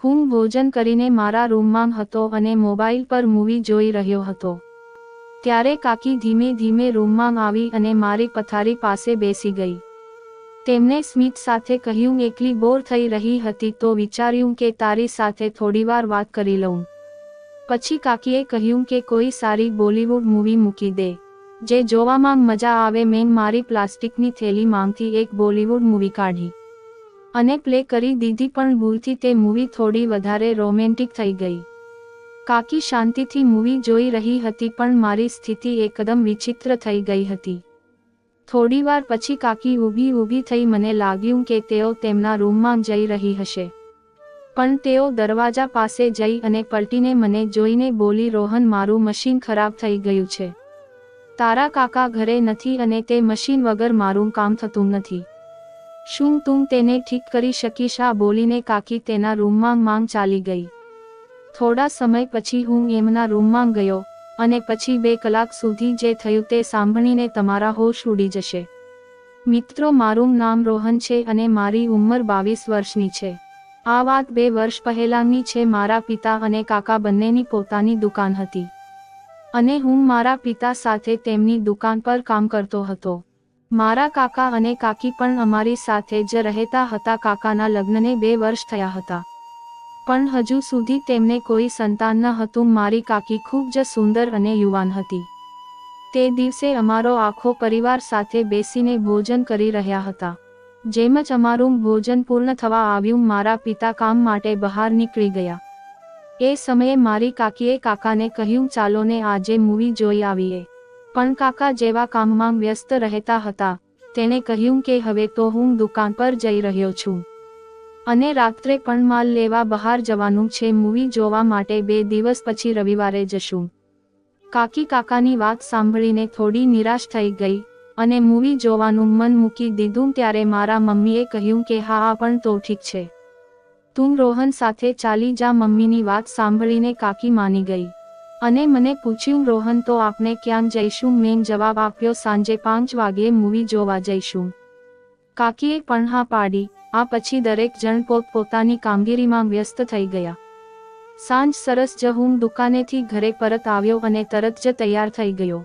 હું ભોજન કરીને મારા રૂમમાં હતો અને મોબાઈલ પર મૂવી જોઈ રહ્યો હતો. ત્યારે કાકી ધીમે ધીમે રૂમમાં આવી અને મારી પથારી પાસે બેસી ગઈ. તેમણે સ્મિત સાથે કહ્યું, એકલી બોર થઈ રહી હતી તો વિચાર્યું કે તારી સાથે થોડીવાર વાત કરી લઉં. પછી કાકીએ કહ્યું કે કોઈ સારી બોલિવૂડ મૂવી મૂકી દે, જે જોવામાં મજા આવે. મેં મારી પ્લાસ્ટિકની થેલીમાંથી એક બોલિવૂડ મૂવી કાઢી અને પ્લે કરી દીધી, પણ ભૂલથી તે મૂવી થોડી વધારે રોમેન્ટિક થઈ ગઈ. કાકી શાંતિથી મૂવી જોઈ રહી હતી, પણ મારી સ્થિતિ એકદમ વિચિત્ર થઈ ગઈ હતી. થોડીવાર પછી કાકી ઊભી થઈ. મને લાગ્યું કે તેઓ તેમના રૂમમાં જઈ રહી હશે, પણ તેઓ દરવાજા પાસે જઈ અને પલટીને મને જોઈને બોલી, રોહન, મારું મશીન ખરાબ થઈ ગયું છે. તારા કાકા ઘરે નથી અને તે મશીન વગર મારું કામ થતું નથી. શું તું તેને ઠીક કરી શકીશ? આ બોલીને કાકી તેના રૂમમાં ચાલી ગઈ. થોડા સમય પછી હું એમના રૂમમાં ગયો અને પછી 2 કલાક સુધી જે થયું તે સાંભળીને તમારા હોશ ઉડી જશે. મિત્રો, મારું નામ રોહન છે અને મારી ઉંમર 22 વર્ષની છે. આ વાત 2 વર્ષ પહેલાંની છે. મારા પિતા અને કાકા બંનેની પોતાની દુકાન હતી અને હું મારા પિતા સાથે તેમની દુકાન પર કામ કરતો હતો. મારા કાકા અને કાકી પણ અમારી સાથે જ રહેતા હતા. કાકાના લગ્નને 2 વર્ષ થયા હતા, પણ હજુ સુધી તેમને કોઈ સંતાન ન હતું. મારી કાકી ખૂબ જ સુંદર અને યુવાન હતી. તે દિવસે અમારો આખો પરિવાર સાથે બેસીને ભોજન કરી રહ્યા હતા. જેમ જ અમારું ભોજન પૂર્ણ થવા આવ્યું, મારા પિતા કામ માટે બહાર નીકળી ગયા. એ સમયે મારી કાકીએ કાકાને કહ્યું, ચાલો ને આજે મૂવી જોઈ આવીએ. પણ કાકા જેવા કામમાં વ્યસ્ત રહેતા હતા. તેણે કહ્યું કે હવે તો હું દુકાન પર જઈ રહ્યો છું અને રાત્રે પણ માલ લેવા બહાર જવાનું છે. મૂવી જોવા માટે 2 દિવસ પછી રવિવારે જશું. કાકી કાકાની વાત સાંભળીને થોડી નિરાશ થઈ ગઈ અને મૂવી જોવાનું મન મૂકી દીધું. ત્યારે મારા મમ્મીએ કહ્યું કે હા, પણ તો ઠીક છે, તું રોહન સાથે ચાલી જા. મમ્મીની વાત સાંભળીને કાકી માની ગઈ અને મને પૂછ્યું, રોહન, તો આપણે ક્યાં જઈશું? મેં જવાબ આપ્યો, સાંજે 5 વાગ્યે મૂવી જોવા જઈશું. કાકીએ પણ હા પાડી. આ પછી દરેક જણ પોતપોતાની કામગીરીમાં વ્યસ્ત થઈ ગયા. સાંજ સરસ જ હું દુકાનેથી ઘરે પરત આવ્યો અને તરત જ તૈયાર થઈ ગયો.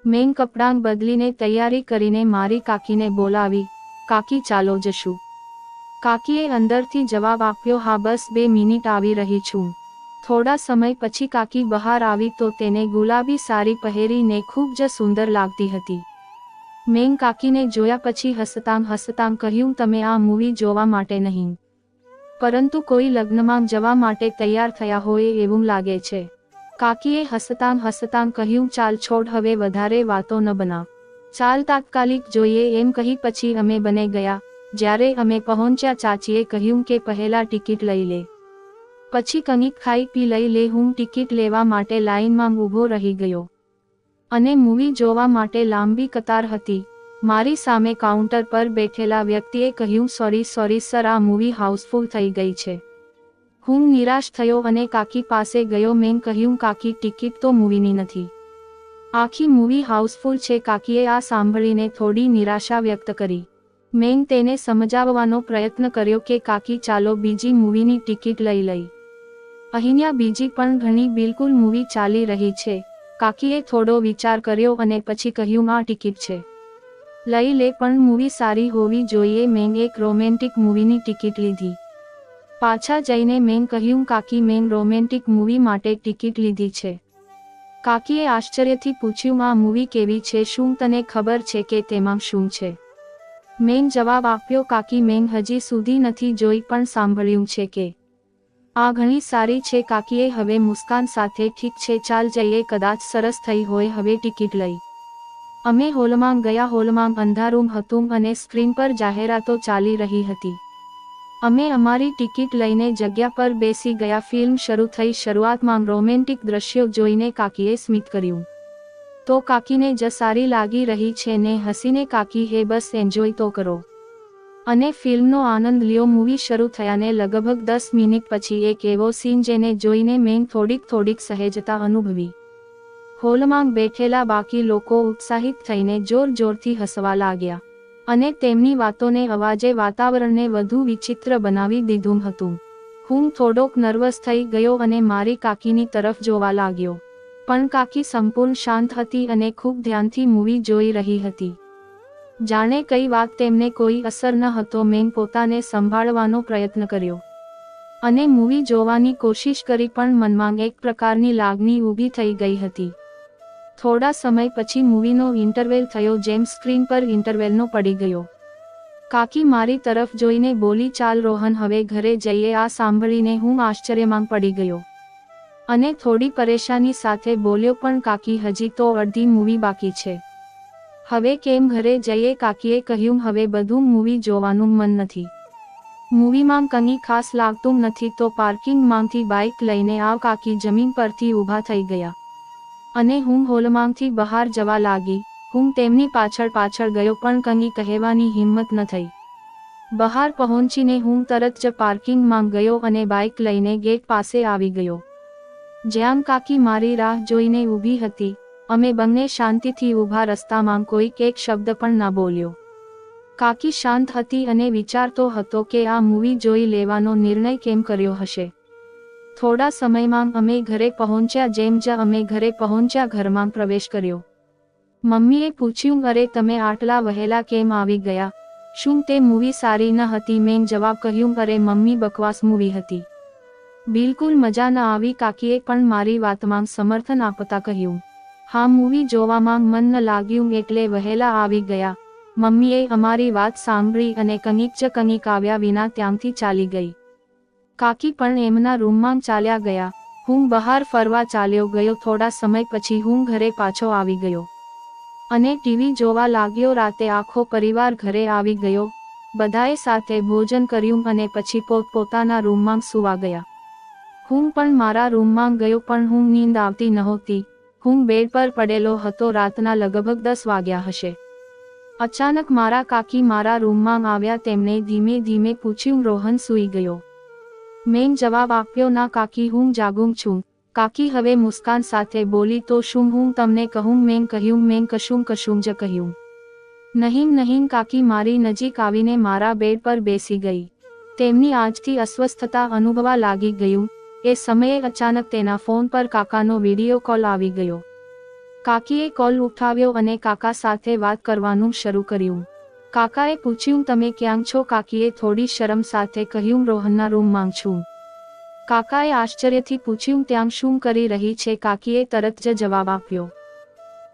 મેં કપડાં બદલીને તૈયારી કરીને મારી કાકીને બોલાવી, કાકી, ચાલો જશું. કાકીએ અંદરથી જવાબ આપ્યો, હા, બસ 2 મિનિટ આવી રહી છું. થોડા સમય પછી કાકી બહાર આવી તો તેને ગુલાબી સાડી પહેરીને ખૂબ જ સુંદર લાગતી હતી. મેં કાકીને જોયા પછી હસતાં કહ્યું, તમે આ મૂવી જોવા માટે નહીં, પરંતુ કોઈ લગ્નમાં જવા માટે તૈયાર થયા હોય એવું લાગે છે. કાકીએ હસતાં કહ્યું, ચાલ છોડ, હવે વધારે વાતો ન બનાવ, ચાલ તાત્કાલિક જોઈએ. એમ કહી પછી અમે બને ગયા. જ્યારે અમે પહોંચ્યા, ચાચીએ કહ્યું કે પહેલા ટિકિટ લઈ લે, પછી કંઈક ખાઈ પી લઈ લે. હું ટિકિટ લેવા માટે લાઇનમાં ઊભો રહી ગયો અને મૂવી જોવા માટે લાંબી કતાર હતી. મારી સામે કાઉન્ટર પર બેઠેલા વ્યક્તિએ કહ્યું, સોરી સર, આ મૂવી હાઉસફુલ થઈ ગઈ છે. હું નિરાશ થયો અને કાકી પાસે ગયો. મેં કહ્યું, કાકી, ટિકિટ તો મૂવીની નથી, આખી મૂવી હાઉસફુલ છે. કાકીએ આ સાંભળીને થોડી નિરાશા વ્યક્ત કરી. મેં તેને સમજાવવાનો પ્રયત્ન કર્યો કે કાકી, ચાલો બીજી મૂવીની ટિકિટ લઈ. અહીંયા બીજી પણ ઘણી બિલકુલ મૂવી ચાલી રહી છે. કાકીએ થોડો વિચાર કર્યો અને પછી કહ્યું, આ ટિકિટ છે, લઈ લે, પણ મૂવી સારી હોવી જોઈએ. મેં એક રોમેન્ટિક મૂવીની ટિકિટ લીધી. પાછા જઈને મેં કહ્યું, કાકી, મેં રોમેન્ટિક મૂવી માટે ટિકિટ લીધી છે. કાકીએ આશ્ચર્યથી પૂછ્યું, આ મૂવી કેવી છે? શું તને ખબર છે કે તેમાં શું છે? મેં જવાબ આપ્યો, કાકી, મેં હજી સુધી નથી જોઈ, પણ સાંભળ્યું છે કે આ ઘણી સારી છે. કાકીએ હવે મુસ્કાન સાથે, ઠીક છે, ચાલ જઈએ, કદાચ સરસ થઈ હોય. હવે ટિકિટ લઈ અમે હોલમાં ગયા. હોલમાં અંધારું હતું અને સ્ક્રીન પર જાહેરાતો ચાલી રહી હતી. અમે અમારી ટિકિટ લઈને જગ્યા પર બેસી ગયા. ફિલ્મ શરૂ થઈ. શરૂઆતમાં રોમેન્ટિક દ્રશ્યો જોઈને કાકીએ સ્મિત કર્યું તો કાકીને જ સારી લાગી રહી છે ને હસીને કાકી, હે બસ એન્જોય તો કરો અને ફિલ્મનો આનંદ લ્યો. મૂવી શરૂ થયાને લગભગ 10 મિનિટ પછી એક એવો સીન જેને જોઈને મેં થોડીક સહેજતા અનુભવી. હોલમાં બેઠેલા બાકી લોકો ઉત્સાહિત થઈને જોરથી હસવા લાગ્યા અને તેમની વાતોને અવાજે વાતાવરણને વધુ વિચિત્ર બનાવી દીધું હતું. હું થોડોક નર્વસ થઈ ગયો અને મારી કાકીની તરફ જોવા લાગ્યો, પણ કાકી સંપૂર્ણ શાંત હતી અને ખૂબ ધ્યાનથી મૂવી જોઈ રહી હતી. જાણે કઈ વાત તેમને કોઈ અસર ન હતો. મેં પોતાને સંભાળવાનો પ્રયત્ન કર્યો અને મૂવી જોવાની કોશિશ કરી, પણ મનમાં એક પ્રકારની લાગણી ઊભી થઈ ગઈ હતી. થોડા સમય પછી મૂવીનો ઇન્ટરવેલ થયો. જેમ સ્ક્રીન પર ઇન્ટરવેલનો પડી ગયો, કાકી મારી તરફ જોઈને બોલી, ચાલ રોહન, હવે ઘરે જઈએ. આ સાંભળીને હું આશ્ચર્યમાં પડી ગયો અને થોડી પરેશાની સાથે બોલ્યો, પણ કાકી, હજી તો અડધી મૂવી બાકી છે. હવે કેમ ઘરે જઈએ? કાકીએ કહ્યું, હવે બધું મૂવી જોવાનું મન નથી. મૂવીમાં કંઈ ખાસ લાગતું નથી તો પાર્કિંગમાંથી બાઇક લઈને આવ. કાકી જમીન પરથી ઊભા થઈ ગયા અને હું હોલમાંથી બહાર જવા લાગી. હું તેમની પાછળ ગયો, પણ કંઈ કહેવાની હિંમત ન થઈ. બહાર પહોંચીને હું તરત જ પાર્કિંગમાં ગયો અને બાઇક લઈને ગેટ પાસે આવી ગયો, જ્યાં કાકી મારી રાહ જોઈને ઊભી હતી. અમે બંને શાંતિથી ઊભા. રસ્તામાં કોઈક એક શબ્દ પણ ના બોલ્યો. કાકી શાંત હતી અને વિચારતો હતો કે આ મૂવી જોઈ લેવાનો નિર્ણય કેમ કર્યો હશે. થોડા સમયમાં અમે ઘરે પહોંચ્યા. જેમ જ અમે ઘરે પહોંચ્યા, ઘરમાં પ્રવેશ કર્યો. મમ્મીએ પૂછ્યું, અરે તમે આટલા વહેલા કેમ આવી ગયા? શું તે મૂવી સારી ન હતી? મેં જવાબ કહ્યું, અરે મમ્મી, બકવાસ મૂવી હતી, બિલકુલ મજા ન આવી. કાકીએ પણ મારી વાતમાં સમર્થન આપતા કહ્યું, હા, મૂવી જોવામાં મન ન લાગ્યું એટલે વહેલા આવી ગયા. મમ્મીએ અમારી વાત સાંભળી અને કંઈક આવ્યા વિના ત્યાંથી ચાલી ગઈ. કાકી પણ એમના રૂમમાં ચાલ્યા ગયા. હું બહાર ફરવા ચાલ્યો ગયો. થોડા સમય પછી હું ઘરે પાછો આવી ગયો અને ટીવી જોવા લાગ્યો. રાતે આખો પરિવાર ઘરે આવી ગયો. બધાએ સાથે ભોજન કર્યું અને પછી પોતપોતાના રૂમમાં સૂવા ગયા. હું પણ મારા રૂમમાં ગયો, પણ હું નીંદ આવતી નહોતી. હું બેડ પર પડેલો હતો. રાતના લગભગ 10 વાગ્યા હશે. અચાનક મારા કાકી મારા રૂમમાં આવ્યા. તેમણે ધીમે ધીમે પૂછ્યું, રોહન સૂઈ ગયો? મેં જવાબ આપ્યો, ના કાકી, હું જાગું છું. કાકી હવે મુસ્કાન સાથે બોલી, તો શું હું તમને કહું? મેં કહ્યું, મેં કશું જ કહ્યું નહીં. કાકી મારી નજીક આવીને મારા બેડ પર બેસી ગઈ. તેમની આજથી અસ્વસ્થતા અનુભવા લાગી ગયું. એ સમયે અચાનક તેના ફોન પર કાકાનો વિડીયો કોલ આવી ગયો. કાકીએ કોલ ઉઠાવ્યો અને કાકા સાથે વાત કરવાનું શરૂ કર્યું. કાકાએ પૂછ્યું, તમે ક્યાં છો? કાકીએ થોડી શરમ સાથે કહ્યું, રોહનના રૂમમાં છું. કાકાએ આશ્ચર્યથી પૂછ્યું, ત્યાં શું કરી રહી છે? કાકીએ તરત જ જવાબ આપ્યો.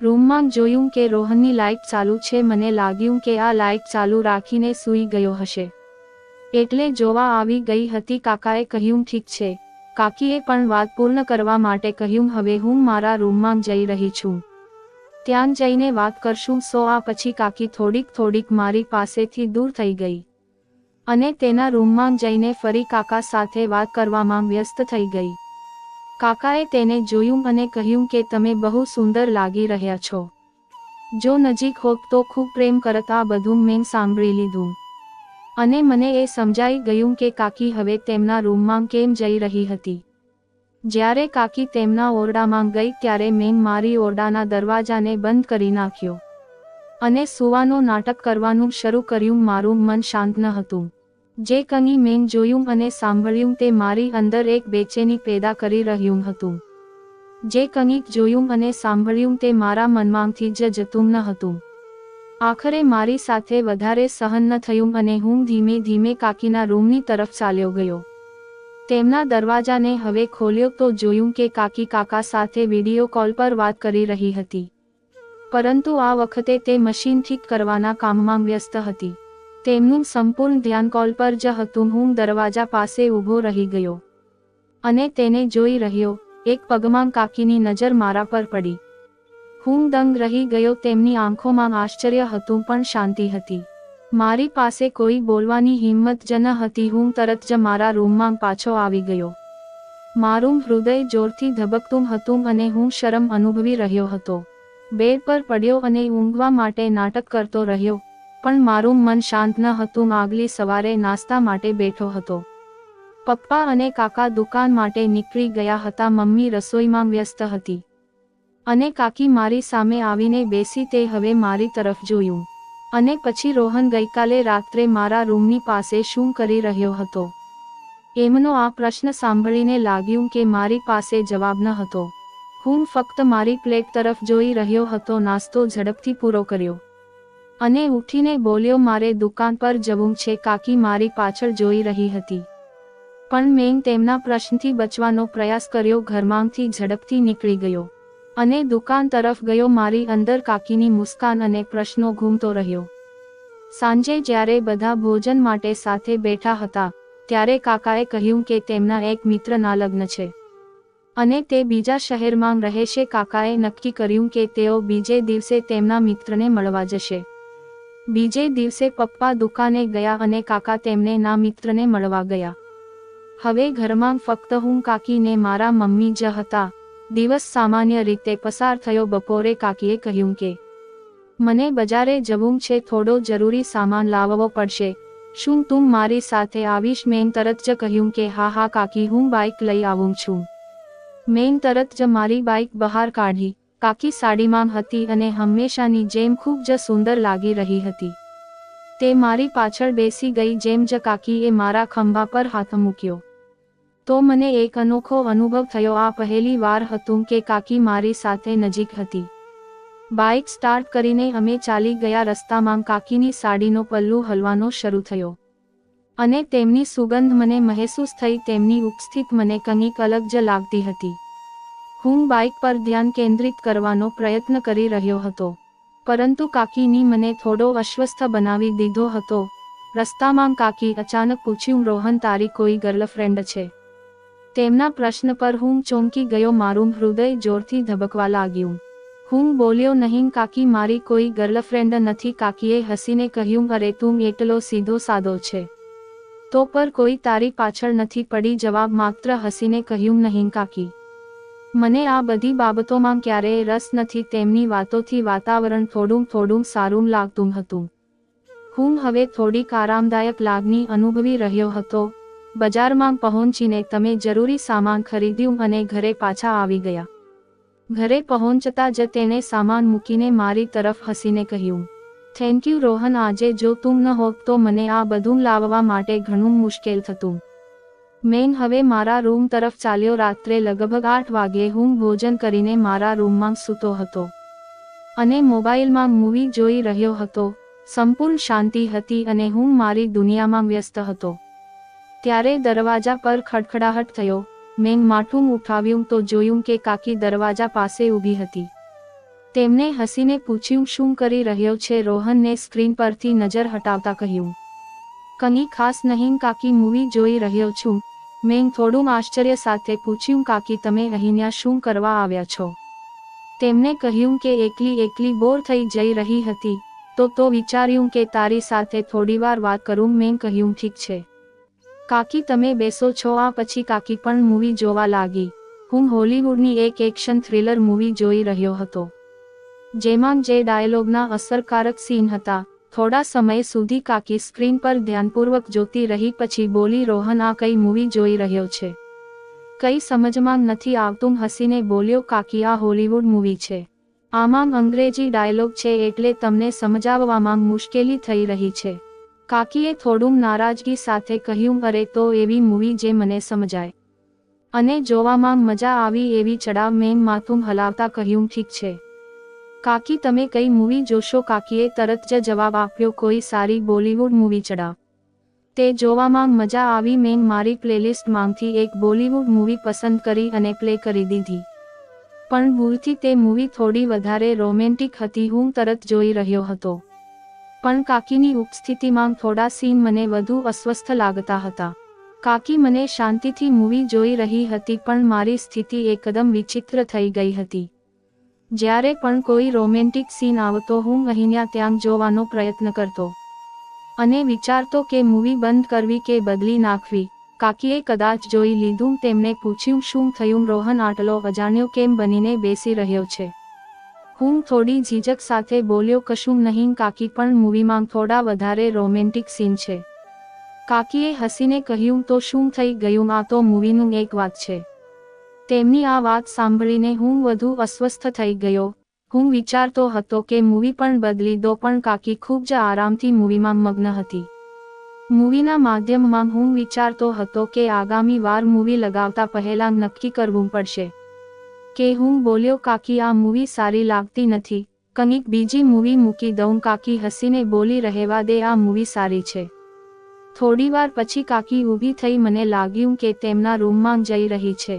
રૂમમાં જોયું કે રોહનની લાઇટ ચાલુ છે. મને લાગ્યું કે આ લાઇટ ચાલુ રાખીને સૂઈ ગયો હશે એટલે જોવા આવી ગઈ હતી. કાકાએ કહ્યું, ઠીક છે. કાકીએ પણ વાત પૂર્ણ કરવા માટે કહ્યું, હવે હું મારા રૂમમાં જઈ રહી છું, ત્યાં જઈને વાત કરશું. આ પછી કાકી થોડીક મારી પાસેથી દૂર થઈ ગઈ અને તેના રૂમમાં જઈને ફરી કાકા સાથે વાત કરવામાં વ્યસ્ત થઈ ગઈ. કાકાએ તેને જોયું અને કહ્યું કે તમે બહુ સુંદર લાગી રહ્યા છો. જો નજીક હોત તો ખૂબ પ્રેમ કરત. આ બધું મેં સાંભળી લીધું અને મને એ સમજાઈ ગયું કે કાકી હવે તેમના રૂમમાં કેમ જઈ રહી હતી. જ્યારે કાકી તેમના ઓરડામાં ગઈ ત્યારે મેં મારી ઓરડાના દરવાજાને બંધ કરી નાખ્યો અને સૂવાનું નાટક કરવાનું શરૂ કર્યું. મારું મન શાંત ન હતું. જે કંઈ મેં જોયું અને સાંભળ્યું તે મારી અંદર એક બેચેની પેદા કરી રહ્યું હતું. જે કંઈક જોયું અને સાંભળ્યું તે મારા મનમાંથી જ જતું ન હતું. આખરે મારી સાથે વધારે સહન ન થયું અને હું ધીમે ધીમે કાકીના રૂમની તરફ ચાલ્યો ગયો. તેમના દરવાજાને હવે ખોલ્યો તો જોયું કે કાકી કાકા સાથે વિડીયો કોલ પર વાત કરી રહી હતી, પરંતુ આ વખતે તે મશીન ઠીક કરવાના કામમાં વ્યસ્ત હતી. તેમનું સંપૂર્ણ ધ્યાન કોલ પર જ હતું. હું દરવાજા પાસે ઊભો રહી ગયો અને તેને જોઈ રહ્યો. એક પગમાં કાકીની નજર મારા પર પડી. હું દંગ રહી ગયો. તેમની આંખોમાં આશ્ચર્ય હતું પણ શાંતિ હતી. મારી પાસે કોઈ બોલવાની હિંમત જ ન હતી. હું તરત જ મારા રૂમમાં પાછો આવી ગયો. મારું હૃદય જોરથી ધબકતું હતું અને હું શરમ અનુભવી રહ્યો હતો. બેડ પર પડ્યો અને ઊંઘવા માટે નાટક કરતો રહ્યો, પણ મારું મન શાંત ન હતું. આગલી સવારે નાસ્તા માટે બેઠો હતો. પપ્પા અને કાકા દુકાન માટે નીકળી ગયા હતા. મમ્મી રસોઈમાં વ્યસ્ત હતી અને કાકી મારી સામે આવીને બેસી. તે હવે મારી તરફ જોયું અને પછી રોહન ગઈકાલે રાત્રે મારા રૂમની પાસે શું કરી રહ્યો હતો એમનો આ પ્રશ્ન સાંભળીને લાગ્યું કે મારી પાસે જવાબ ન હતો. હું ફક્ત મારી પ્લેટ તરફ જોઈ રહ્યો હતો. નાસ્તો ઝડપથી પૂરો કર્યો અને ઉઠીને બોલ્યો, મારે દુકાન પર જવું છે. કાકી મારી પાછળ જોઈ રહી હતી, પણ મેં તેમના પ્રશ્નથી બચવાનો પ્રયાસ કર્યો. ઘરમાંથી ઝડપથી નીકળી ગયો અને દુકાન તરફ ગયો. મારી અંદર કાકીની મુસ્કાન અને પ્રશ્નો ઘૂમતો રહ્યો. સાંજે જ્યારે બધા ભોજન માટે સાથે બેઠા હતા ત્યારે કાકાએ કહ્યું કે તેમના એક મિત્રના લગ્ન છે અને તે બીજા શહેરમાં રહે છે. કાકાએ નક્કી કર્યું કે તેઓ બીજે દિવસે તેમના મિત્રને મળવા જશે. બીજે દિવસે પપ્પા દુકાને ગયા અને કાકા તેમને ના મિત્રને મળવા ગયા. હવે ઘરમાં ફક્ત હું, કાકી ને મારા મમ્મી જ હતા. દિવસ સામાન્ય રીતે પસાર થયો. બપોરે કાકીએ કહ્યું કે મને બજારે જવું છે, થોડો જરૂરી સામાન લાવવો પડશે. શું તું મારી સાથે આવીશ? મેં તરત જ કહ્યું કે હા હા કાકી, હું બાઇક લઈ આવું છું. મેં તરત જ મારી બાઇક બહાર કાઢી. કાકી સાડીમાં હતી અને હંમેશાની જેમ ખૂબ જ સુંદર લાગી રહી હતી. તે મારી પાછળ બેસી ગઈ. જેમ જ કાકીએ મારા ખંભા પર હાથ મૂક્યો તો મને એક અનોખો અનુભવ થયો. આ પહેલી વાર હતું કે કાકી મારી સાથે નજીક હતી. બાઇક સ્ટાર્ટ કરીને અમે ચાલી ગયા. રસ્તામાં કાકીની સાડીનો પલ્લુ હલવાનો શરૂ થયો અને તેમની સુગંધ મને મહેસૂસ થઈ. તેમની ઉપસ્થિતિ મને કંઈક અલગ જ લાગતી હતી. હું બાઇક પર ધ્યાન કેન્દ્રિત કરવાનો પ્રયત્ન કરી રહ્યો હતો, પરંતુ કાકીની મને થોડો અસ્વસ્થ બનાવી દીધો હતો. રસ્તામાં કાકી અચાનક પૂછ્યું, રોહન, તારી કોઈ ગર્લફ્રેન્ડ છે? તેમના પ્રશ્ન પર હું ચોંકી ગયો. મારું હૃદય જોરથી ધબકવા લાગ્યું. હું બોલ્યો, નહીં કાકી, મારી કોઈ ગર્લફ્રેન્ડ નથી. કાકીએ હસીને કહ્યું, અરે તું એટલો સીધો સાદો છે તો પર કોઈ તારી પાછળ નથી પડી? જવાબ માત્ર હસીને કહ્યું, નહીં કાકી, મને આ બધી બાબતોમાં ક્યારેય રસ નથી. તેમની વાતોથી વાતાવરણ થોડું સારું લાગતું હતું. હું હવે થોડીક આરામદાયક લાગણી અનુભવી રહ્યો હતો. બજારમાં પહોંચીને તમે જરૂરી સામાન ખરીદ્યું અને ઘરે પાછા આવી ગયા. ઘરે પહોંચતા જ તેણે સામાન મૂકીને મારી તરફ હસીને કહ્યું, થેન્ક યુ રોહન, આજે જો તું ન હોત તો મને આ બધું લાવવા માટે ઘણું મુશ્કેલ થતું. મેં હવે મારા રૂમ તરફ ચાલ્યો. રાત્રે લગભગ 8 વાગ્યે હું ભોજન કરીને મારા રૂમમાં સૂતો હતો અને મોબાઈલમાં મૂવી જોઈ રહ્યો હતો. સંપૂર્ણ શાંતિ હતી અને હું મારી દુનિયામાં વ્યસ્ત હતો. ત્યારે દરવાજા પર ખડખડાહટ થયો. મેં માથું ઉઠાવ્યું તો જોયું કે કાકી દરવાજા પાસે ઊભી હતી. તેમણે હસીને પૂછ્યું, શું કરી રહ્યો છે? રોહનને સ્ક્રીન પરથી નજર હટાવતા કહ્યું, કંઈ ખાસ નહીં કાકી, મૂવી જોઈ રહ્યો છું. મેં થોડું આશ્ચર્ય સાથે પૂછ્યું, કાકી, તમે અહીંયા શું કરવા આવ્યા છો? તેમણે કહ્યું કે એકલી બોર થઈ જઈ રહી હતી તો વિચાર્યું કે તારી સાથે થોડીવાર વાત કરું. મેં કહ્યું, ઠીક છે કાકી, તમે બેસો છો. આ પછી કાકી પણ મૂવી જોવા લાગી. હું હોલિવૂડની એક એક્શન થ્રિલર મૂવી જોઈ રહ્યો હતો જેમાં જે ડાયલોગના અસરકારક સીન હતા. થોડા સમય સુધી કાકી સ્ક્રીન પર ધ્યાનપૂર્વક જોતી રહી. પછી બોલી, રોહન, આ કઈ મૂવી જોઈ રહ્યો છે? કઈ સમજમાં નથી આવતું? હસીને બોલ્યો, કાકી, આ હોલિવૂડ મૂવી છે. આમાં અંગ્રેજી ડાયલોગ છે એટલે તમને સમજાવવામાં મુશ્કેલી થઈ રહી છે. કાકીએ થોડું નારાજગી સાથે કહ્યું, અરે તો એવી મૂવી જે મને સમજાય અને જોવામાં મજા આવી એવી ચડાવ. મેં માથું હલાવતા કહ્યું, ઠીક છે કાકી, તમે કઈ મૂવી જોશો? કાકીએ તરત જ જવાબ આપ્યો, કોઈ સારી બોલિવૂડ મૂવી ચડાવ. તે જોવામાં મજા આવી. મેં મારી પ્લેલિસ્ટમાંથી એક બોલિવૂડ મૂવી પસંદ કરી અને પ્લે કરી દીધી, પણ ભૂલથી તે મૂવી થોડી વધારે રોમેન્ટિક હતી. હું તરત જોઈ રહ્યો હતો, પણ કાકીની ઉપસ્થિતિમાં થોડા સીન મને વધુ અસ્વસ્થ લાગતા હતા. કાકી મને શાંતિથી મૂવી જોઈ રહી હતી, પણ મારી સ્થિતિ એકદમ વિચિત્ર થઈ ગઈ હતી. જ્યારે પણ કોઈ રોમેન્ટિક સીન આવતો હું અહીંયા ત્યાં જોવાનો પ્રયત્ન કરતો અને વિચારતો કે મૂવી બંધ કરવી કે બદલી નાખવી. કાકીએ કદાચ જોઈ લીધું. તેમણે પૂછ્યું, શું થયું રોહન, આટલો અજાણ્યો કેમ બનીને બેસી રહ્યો છે? હું થોડી ઝીઝક સાથે બોલ્યો, કશું નહીં કાકી, પણ મૂવીમાં થોડા વધારે રોમેન્ટિક સીન છે. કાકીએ હસીને કહ્યું, તો શું થઈ ગયું? આ તો મૂવીનું એક વાત છે. તેમની આ વાત સાંભળીને હું વધુ અસ્વસ્થ થઈ ગયો. હું વિચારતો હતો કે મૂવી પણ બદલી દો, પણ કાકી ખૂબ જ આરામથી મૂવીમાં મગ્ન હતી. મૂવીના માધ્યમમાં હું વિચારતો હતો કે આગામી વાર મૂવી લગાવતા પહેલા નક્કી કરવું પડશે કે હું બોલ્યો કાકી આ મૂવી સારી લાગતી નથી, કંઈક બીજી મૂવી મૂકી દઉં. કાકી હસીને બોલી રહેવા દે, આ મૂવી સારી છે. થોડીવાર પછી કાકી ઊભી થઈ, મને લાગ્યું કે તેમના રૂમમાં જઈ રહી છે,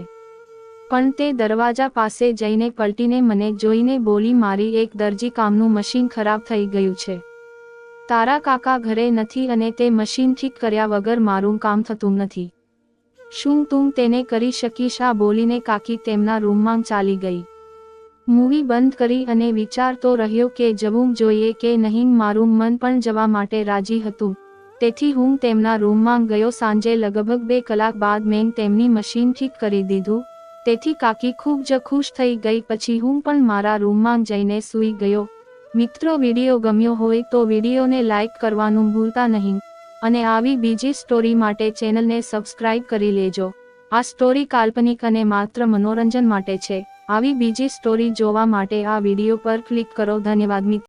પણ તે દરવાજા પાસે જઈને પલટીને મને જોઈને બોલી મારી એક દરજી કામનું મશીન ખરાબ થઈ ગયું છે. તારા કાકા ઘરે નથી અને તે મશીન ઠીક કર્યા વગર મારું કામ થતું નથી. શું તું તેને કરી શકીશ? આ બોલીને કાકી તેમના રૂમમાં ચાલી ગઈ. મૂવી બંધ કરી અને વિચારતો રહ્યો કે જવું જોઈએ કે નહીં. મારું મન પણ જવા માટે રાજી હતું, તેથી હું તેમના રૂમમાં ગયો. સાંજે લગભગ 2 કલાક બાદ મેં તેમની મશીન ઠીક કરી દીધું, તેથી કાકી ખૂબ જ ખુશ થઈ ગઈ. પછી હું પણ મારા રૂમમાં જઈને સૂઈ ગયો. મિત્રો, વિડીયો ગમ્યો હોય તો વિડીયોને લાઈક કરવાનું ભૂલતા નહીં અને આવી બીજી સ્ટોરી માટે ચેનલને સબસ્ક્રાઇબ કરી લેજો. આ સ્ટોરી કાલ્પનિક અને માત્ર મનોરંજન માટે છે. આવી બીજી સ્ટોરી જોવા માટે આ વિડીયો પર ક્લિક કરો. ધન્યવાદ મિત્રો.